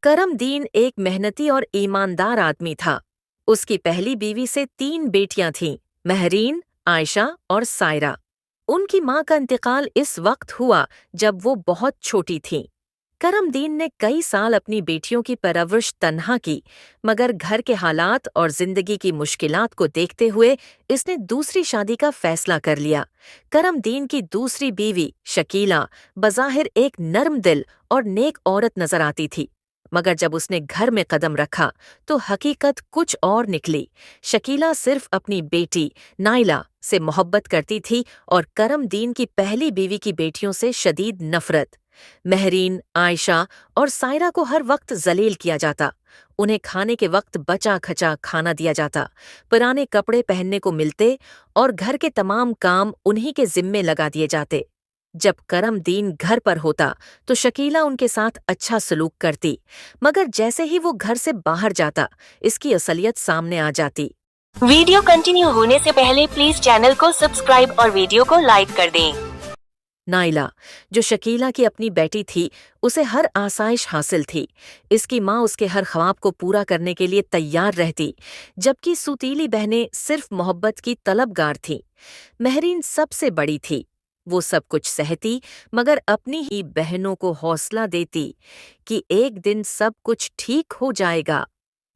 करम दीन एक मेहनती और ईमानदार आदमी था। उसकी पहली बीवी से 3 बेटियां थीं, महरीन, आयशा और सायरा। उनकी मां का इंतकाल इस वक्त हुआ जब वो बहुत छोटी थीं। करम दीन ने कई साल अपनी बेटियों की परवरिश तन्हा की, मगर घर के हालात और जिंदगी की मुश्किलात को देखते हुए इसने दूसरी शादी का फैसला कर लिया। करम दीन की दूसरी बीवी शकीला बज़ाहिर एक नर्म दिल और नेक औरत नजर आती थी, मगर जब उसने घर में कदम रखा तो हकीकत कुछ और निकली। शकीला सिर्फ अपनी बेटी नाइला से मोहब्बत करती थी और करम दीन की पहली बीवी की बेटियों से शदीद नफरत। महरीन, आयशा और सायरा को हर वक्त जलील किया जाता। उन्हें खाने के वक्त बचा खचा खाना दिया जाता, पुराने कपड़े पहनने को मिलते और घर के तमाम काम उन्हीं के जिम्मे लगा दिए जाते। जब करम दीन घर पर होता तो शकीला उनके साथ अच्छा सलूक करती, मगर जैसे ही वो घर से बाहर जाता इसकी असलियत सामने आ जाती। वीडियो कंटिन्यू होने से पहले प्लीज चैनल को सब्सक्राइब और वीडियो को लाइक कर दें। नाइला, जो शकीला की अपनी बेटी थी, उसे हर आसाइश हासिल थी। इसकी माँ उसके हर ख्वाब को पूरा करने के लिए तैयार रहती, जबकि सुतीली बहनें सिर्फ मोहब्बत की तलबगार थीं। महरीन सबसे बड़ी थी। वो सब कुछ सहती, मगर अपनी ही बहनों को हौसला देती कि एक दिन सब कुछ ठीक हो जाएगा।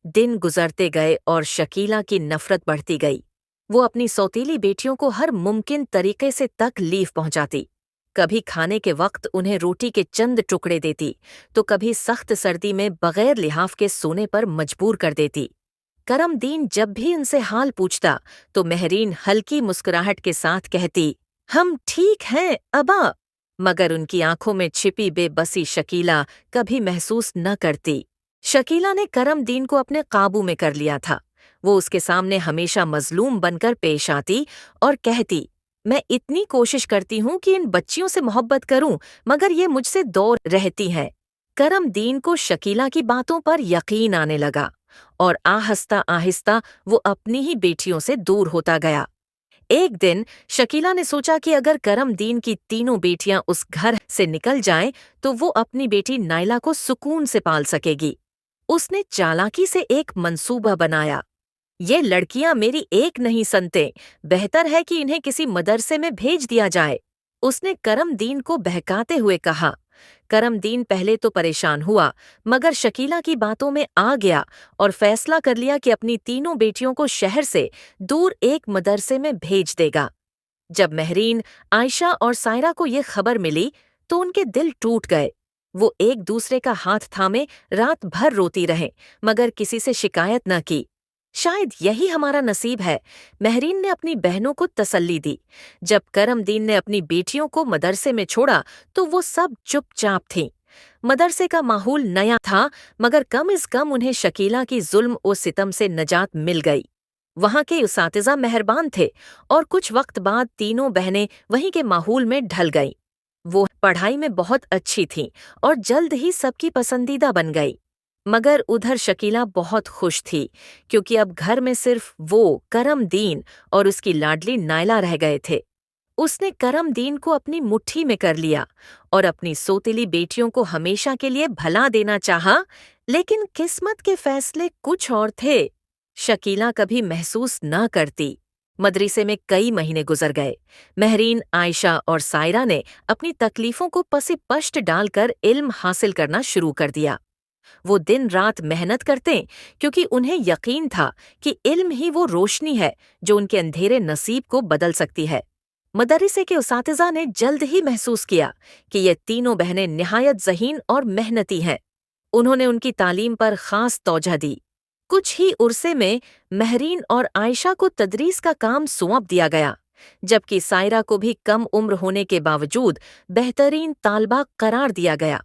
दिन गुजरते गए और शकीला की नफरत बढ़ती गई। वो अपनी सौतीली बेटियों को हर मुमकिन तरीके से तकलीफ पहुंचाती। कभी खाने के वक्त उन्हें रोटी के चंद टुकड़े देती, तो कभी सख्त सर्दी में बगैर लिहाफ के सोने पर मजबूर कर देती। करम दीन जब भी उनसे हाल पूछता तो महरीन हल्की मुस्कुराहट के साथ कहती, हम ठीक हैं अबा, मगर उनकी आंखों में छिपी बेबसी शकीला कभी महसूस न करती। शकीला ने करम दीन को अपने काबू में कर लिया था। वो उसके सामने हमेशा मजलूम बनकर पेश आती और कहती, मैं इतनी कोशिश करती हूँ कि इन बच्चियों से मोहब्बत करूं, मगर ये मुझसे दूर रहती हैं। करम दीन को शकीला की बातों पर यकीन आने लगा और आहिस्ता आहिस्ता वो अपनी ही बेटियों से दूर होता गया। एक दिन शकीला ने सोचा कि अगर करम दीन की तीनों बेटियां उस घर से निकल जाएं तो वो अपनी बेटी नाइला को सुकून से पाल सकेगी। उसने चालाकी से एक मंसूबा बनाया। ये लड़कियां मेरी एक नहीं सुनते, बेहतर है कि इन्हें किसी मदरसे में भेज दिया जाए, उसने करम दीन को बहकाते हुए कहा। करम दीन पहले तो परेशान हुआ, मगर शकीला की बातों में आ गया और फैसला कर लिया कि अपनी तीनों बेटियों को शहर से दूर एक मदरसे में भेज देगा। जब महरीन, आयशा और सायरा को ये खबर मिली तो उनके दिल टूट गए। वो एक दूसरे का हाथ थामे रात भर रोती रहे, मगर किसी से शिकायत न की। शायद यही हमारा नसीब है, महरीन ने अपनी बहनों को तसल्ली दी। जब करम दीन ने अपनी बेटियों को मदरसे में छोड़ा तो वो सब चुपचाप थीं। मदरसे का माहौल नया था, मगर कम से कम उन्हें शकीला की जुल्म और सितम से नजात मिल गई। वहां के उसातिज़ा मेहरबान थे और कुछ वक्त बाद तीनों बहनें वहीं के माहौल में ढल गईं। वो पढ़ाई में बहुत अच्छी थीं और जल्द ही सबकी पसंदीदा बन गई। मगर उधर शकीला बहुत खुश थी, क्योंकि अब घर में सिर्फ वो, करम दीन और उसकी लाडली नाइला रह गए थे। उसने करम दीन को अपनी मुट्ठी में कर लिया और अपनी सोतीली बेटियों को हमेशा के लिए भला देना चाहा, लेकिन किस्मत के फैसले कुछ और थे। शकीला कभी महसूस न करती। मदरसे में कई महीने गुजर गए। महरीन, आयशा और सायरा ने अपनी तकलीफों को पसी पश्त डालकर इल्म हासिल करना शुरू कर दिया। वो दिन रात मेहनत करते, क्योंकि उन्हें यकीन था कि इल्म ही वो रोशनी है जो उनके अंधेरे नसीब को बदल सकती है। मदरसे के उसातिज़ा ने जल्द ही महसूस किया कि ये तीनों बहनें निहायत ज़हीन और मेहनती हैं। उन्होंने उनकी तालीम पर खास तवज्जो दी। कुछ ही उरसे में महरीन और आयशा को तदरीस का काम सौंप दिया गया, जबकि सायरा को भी कम उम्र होने के बावजूद बेहतरीन तालबा करार दिया गया।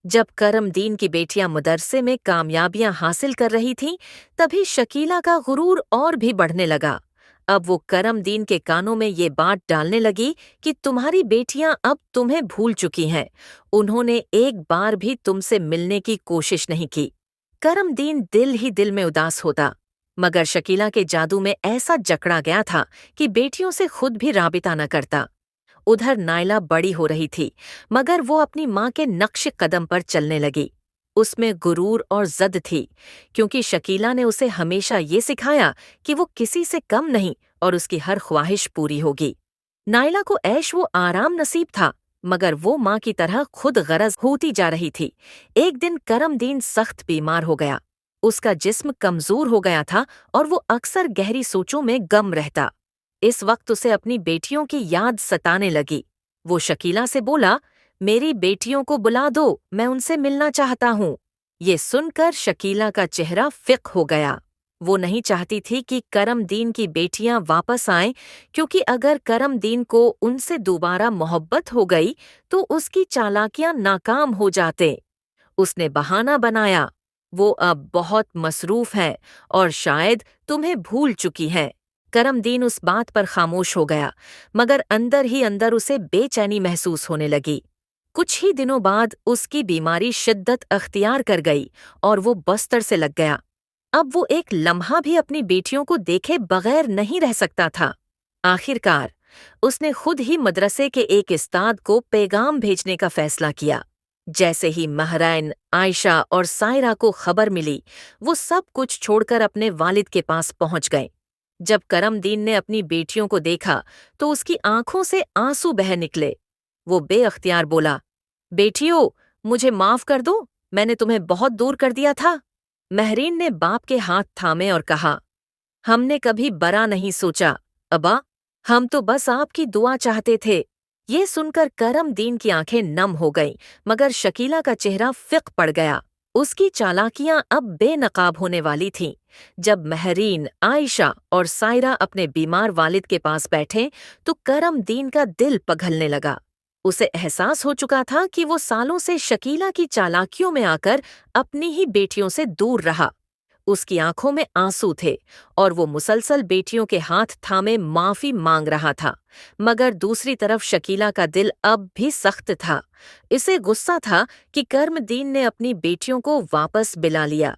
जब करम दीन की बेटियां मदरसे में कामयाबियां हासिल कर रही थीं, तभी शकीला का गुरूर और भी बढ़ने लगा। अब वो करम दीन के कानों में ये बात डालने लगी कि तुम्हारी बेटियां अब तुम्हें भूल चुकी हैं, उन्होंने एक बार भी तुमसे मिलने की कोशिश नहीं की। करम दीन दिल ही दिल में उदास होता, मगर शकीला के जादू में ऐसा जकड़ा गया था कि बेटियों से खुद भी राबिता न करता। उधर नाइला बड़ी हो रही थी, मगर वो अपनी माँ के नक्श कदम पर चलने लगी। اس میں غرور اور ضد تھی، کیونکہ شکیلا نے اسے ہمیشہ یہ سکھایا کہ وہ کسی سے کم نہیں اور اس کی ہر خواہش پوری ہوگی۔ نائلا کو عیش و آرام نصیب تھا، مگر وہ ماں کی طرح خود غرض ہوتی جا رہی تھی۔ ایک دن کرم دین سخت بیمار ہو گیا۔ اس کا جسم کمزور ہو گیا تھا اور وہ اکثر گہری سوچوں میں گم رہتا۔ اس وقت اسے اپنی بیٹیوں کی یاد ستانے لگی۔ وہ شکیلا سے بولا، میری بیٹیوں کو بلا دو، میں ان سے ملنا چاہتا ہوں۔ یہ سن کر شکیلا کا چہرہ فق ہو گیا۔ وہ نہیں چاہتی تھی کہ کرم دین کی بیٹیاں واپس آئیں، کیونکہ اگر کرم دین کو ان سے دوبارہ محبت ہو گئی تو اس کی چالاکیاں ناکام ہو جاتے۔ اس نے بہانہ بنایا، وہ اب بہت مصروف ہے اور شاید تمہیں بھول چکی ہے۔ کرم دین اس بات پر خاموش ہو گیا، مگر اندر ہی اندر اسے بے چینی محسوس ہونے لگی۔ کچھ ہی دنوں بعد اس کی بیماری شدت اختیار کر گئی اور وہ بستر سے لگ گیا۔ اب وہ ایک لمحہ بھی اپنی بیٹیوں کو دیکھے بغیر نہیں رہ سکتا تھا۔ آخر کار اس نے خود ہی مدرسے کے ایک استاد کو پیغام بھیجنے کا فیصلہ کیا۔ جیسے ہی مہرائن عائشہ اور سائرہ کو خبر ملی، وہ سب کچھ چھوڑ کر اپنے والد کے پاس پہنچ گئے۔ جب کرم دین نے اپنی بیٹیوں کو دیکھا تو اس کی آنکھوں سے آنسو بہہ نکلے۔ وہ بے اختیار بولا، بیٹیو، مجھے معاف کر دو، میں نے تمہیں بہت دور کر دیا تھا۔ مہرین نے باپ کے ہاتھ تھامے اور کہا، ہم نے کبھی برا نہیں سوچا ابا، ہم تو بس آپ کی دعا چاہتے تھے۔ یہ سن کر کرم دین کی آنکھیں نم ہو گئیں، مگر شکیلا کا چہرہ فق پڑ گیا۔ اس کی چالاکیاں اب بے نقاب ہونے والی تھیں۔ جب مہرین عائشہ اور سائرہ اپنے بیمار والد کے پاس بیٹھے تو کرم دین کا دل پگھلنے لگا۔ اسے احساس ہو چکا تھا کہ وہ سالوں سے شکیلا کی چالاکیوں میں آ کر اپنی ہی بیٹیوں سے دور رہا۔ اس کی آنکھوں میں آنسو تھے اور وہ مسلسل بیٹیوں کے ہاتھ تھامے معافی مانگ رہا تھا، مگر دوسری طرف شکیلا کا دل اب بھی سخت تھا۔ اسے غصہ تھا کہ کرم دین نے اپنی بیٹیوں کو واپس بلا لیا۔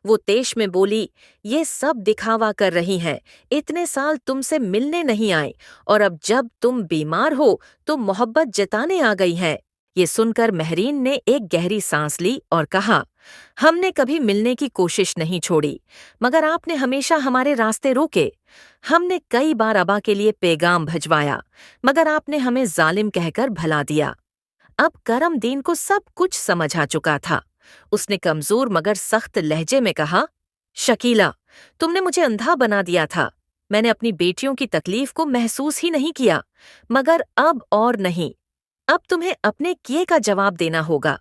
وہ طیش میں بولی، یہ سب دکھاوا کر رہی ہیں، اتنے سال تم سے ملنے نہیں آئے اور اب جب تم بیمار ہو تو محبت جتانے آ گئی ہیں۔ یہ سن کر مہرین نے ایک گہری سانس لی اور کہا، ہم نے کبھی ملنے کی کوشش نہیں چھوڑی، مگر آپ نے ہمیشہ ہمارے راستے روکے۔ ہم نے کئی بار ابا کے لیے پیغام بھجوایا، مگر آپ نے ہمیں ظالم کہہ کر بھلا دیا۔ اب کرم دین کو سب کچھ سمجھ آ چکا تھا۔ اس نے کمزور مگر سخت لہجے میں کہا، شکیلا، تم نے مجھے اندھا بنا دیا تھا۔ میں نے اپنی بیٹیوں کی تکلیف کو محسوس ہی نہیں کیا، مگر اب اور نہیں۔ اب تمہیں اپنے کیے کا جواب دینا ہوگا۔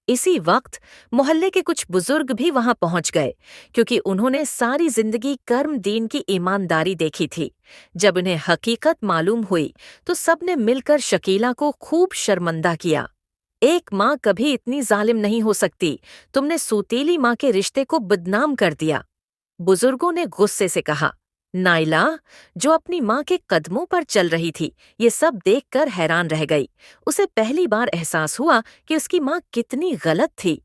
اسی وقت محلے کے کچھ بزرگ بھی وہاں پہنچ گئے، کیونکہ انہوں نے ساری زندگی کرم دین کی ایمانداری دیکھی تھی۔ جب انہیں حقیقت معلوم ہوئی تو سب نے مل کر شکیلا کو خوب شرمندہ کیا۔ ایک ماں کبھی اتنی ظالم نہیں ہو سکتی، تم نے سوتیلی ماں کے رشتے کو بدنام کر دیا۔ بزرگوں نے غصے سے کہا۔ نائلا، جو اپنی ماں کے قدموں پر چل رہی تھی، یہ سب دیکھ کر حیران رہ گئی۔ اسے پہلی بار احساس ہوا کہ اس کی ماں کتنی غلط تھی۔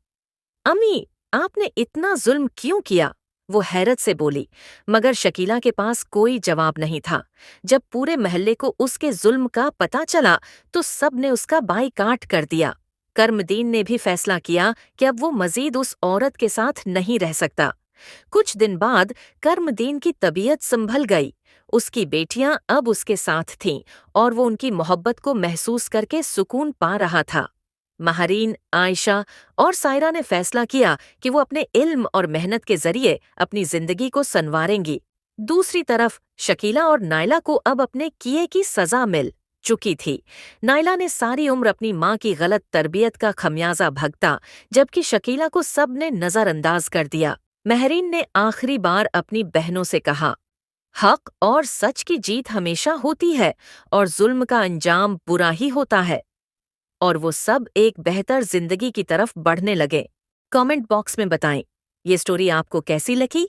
امی، آپ نے اتنا ظلم کیوں کیا؟ وہ حیرت سے بولی، مگر شکیلا کے پاس کوئی جواب نہیں تھا۔ جب پورے محلے کو اس کے ظلم کا پتہ چلا تو سب نے اس کا بائیکاٹ کر دیا۔ کرم دین نے بھی فیصلہ کیا کہ اب وہ مزید اس عورت کے ساتھ نہیں رہ سکتا۔ کچھ دن بعد کرم دین کی طبیعت سنبھل گئی۔ اس کی بیٹیاں اب اس کے ساتھ تھیں اور وہ ان کی محبت کو محسوس کر کے سکون پا رہا تھا۔ مہرین عائشہ اور سائرہ نے فیصلہ کیا کہ وہ اپنے علم اور محنت کے ذریعے اپنی زندگی کو سنواریں گی۔ دوسری طرف شکیلا اور نائلا کو اب اپنے کیے کی سزا مل چکی تھی۔ نائلا نے ساری عمر اپنی ماں کی غلط تربیت کا خمیازہ بھگتا، جبکہ شکیلا کو سب نے نظر انداز کر دیا۔ مہرین نے آخری بار اپنی بہنوں سے کہا، حق اور سچ کی جیت ہمیشہ ہوتی ہے اور ظلم کا انجام برا ہی ہوتا ہے۔ اور وہ سب ایک بہتر زندگی کی طرف بڑھنے لگے۔ کامنٹ باکس میں بتائیں، یہ سٹوری آپ کو کیسی لگی؟